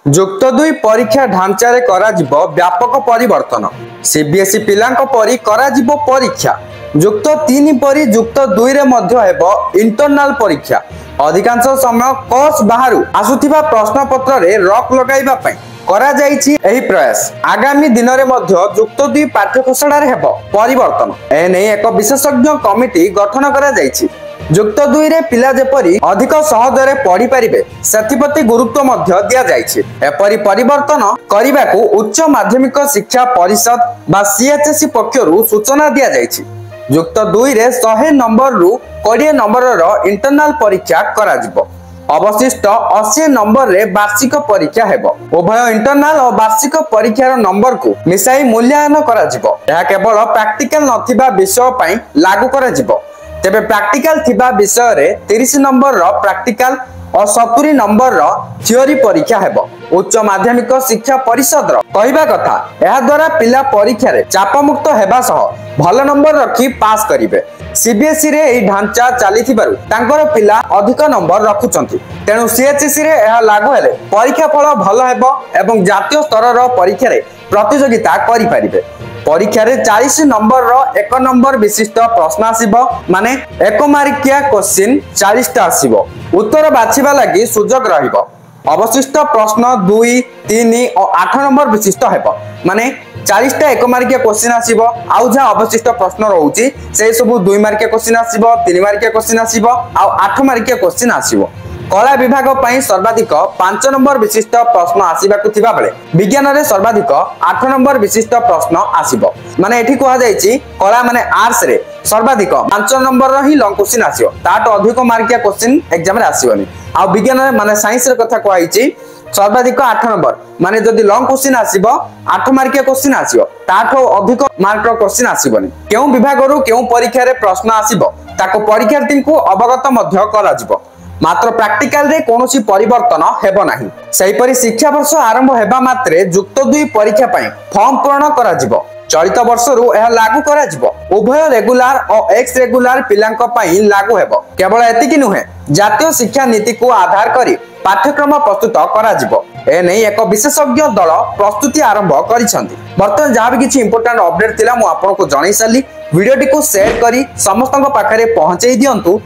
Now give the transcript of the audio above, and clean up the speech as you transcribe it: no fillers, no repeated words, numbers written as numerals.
जुक्त दुई परीक्षा ढांचा रे कराजिबो व्यापक परिवर्तन। सीबीएसई पिलांक परी कराजिबो परीक्षा। जुक्त 3 परी जुक्त 2 रे मध्य हेबो इंटरनल परीक्षा। अधिकांश समय कोर्स बाहरु आसुथिबा प्रश्न पत्र रे रॉक लगाइबा पई करा जाईछि एही प्रयास। आगामी दिन रे मध्य जुक्त 2 पाठ्यक्रम रे हेबो परिवर्तन। एने एक विशेषज्ञ कमिटी गठन करा जाईछि। जुक्त 2 रे पिला जेपरी अधिक सहजरे पढ़ी पारिबे सेथिपति गुरुत्व मध्य दिया जाईछि। एपरी परिवर्तन करिबाकू उच्च माध्यमिक शिक्षा परिषद बा सीएचएससी पक्षरु सूचना दिया जाईछि। जुक्त 2 रे 100 नंबर रु 20 नंबर रो इंटरनल परीक्षा करा जिवो। अवशिष्ट 80 नंबर रे वार्षिक परीक्षा हेबो। उभय इंटरनल और वार्षिक परीक्षार नंबर को मिसाई मूल्यांकन करा जिवो। यह केवल प्रैक्टिकल नथिबा विषय पई लागू करा जिवो। तेबे प्रैक्टिकल थिबा विषय रे 30 नंबर रो प्रैक्टिकल और 70 नंबर रो थ्योरी परीक्षा हेबो। उच्च माध्यमिक शिक्षा परिषद रो कहिबा कथा एहा द्वारा पिला परीक्षा रे चाप मुक्त हेबा सह भल नंबर रखी पास करिवे। सीबीएसई रे एही ढांचा चालिथिबारु तांकर पिला अधिक नंबर रखुचंती। तेनु सीएचएससी रे एहा लागू हेले परीक्षा फल भल हेबो एवं जातीय स्तर रो परीक्षा रे प्रतियोगिता करि पारिबे। परीक्षा रे 40 नंबर रो 1 नंबर विशिष्ट प्रश्न आसीबो। माने 1 मार्किया क्वेश्चन 40 टा आसीबो। उत्तर बाछिबा लागि सुजोग रहिबो। अवशिष्ट प्रश्न 2, 3 और 8 नंबर विशिष्ट हेबो। माने 40 टा 1 मार्किया क्वेश्चन आसीबो। आउ जा अवशिष्ट प्रश्न रहउची से सब 2 मार्किया क्वेश्चन आसीबो, 3 मार्किया क्वेश्चन आसीबो आउ 8 मार्किया क्वेश्चन आसीबो। कला विभाग पई सर्वाधिक 5 नंबर विशिष्ट प्रश्न आसीबाकू थिबा बेले विज्ञान रे सर्वाधिक 8 नंबर विशिष्ट प्रश्न आसीबो। माने एठी कोहा जाईची कला माने आर्ट्स रे सर्वाधिक 5 नंबर रो ही लॉन्ग क्वेश्चन आसीबो। ताटो अधिक मार्किया क्वेश्चन एग्जाम रे आसीबोनी। आ विज्ञान रे माने साइंस रे कथा कोहाईची सर्वाधिक 8 नंबर माने जदि लॉन्ग क्वेश्चन आसीबो 8 मार्किया क्वेश्चन आसीबो। ताटो अधिक मार्क रो क्वेश्चन आसीबोनी। केउ विभाग रो केउ परीक्षा रे प्रश्न आसीबो ताको परीक्षार्थी को अवगत मध्य करा जिवो। मात्र प्रैक्टिकल रे कोनोसी परिवर्तन हेबो नाही। सही परि शिक्षा वर्ष आरंभ हेबा मात्रे जुक्त 2 परीक्षा पई फॉर्म पूर्ण करा जिवो। चलित वर्ष रु एहा लागू करा जिवो। उभय रेगुलर और एक्स रेगुलर पिलांक पई लागू हेबो। केवल एतिकी नुहे जातीय शिक्षा नीति को आधार करी पाठ्यक्रम प्रस्तुत करा जिवो। ए नै एक विशेषज्ञ दल प्रस्तुति आरंभ करिसंती। वर्तमान जहाँ भी किछि इंपोर्टेंट अपडेट थिला मु आपन को जणाई साली। वीडियो टी को शेयर करी समस्तक पाखरे पहुंचै दियंतु।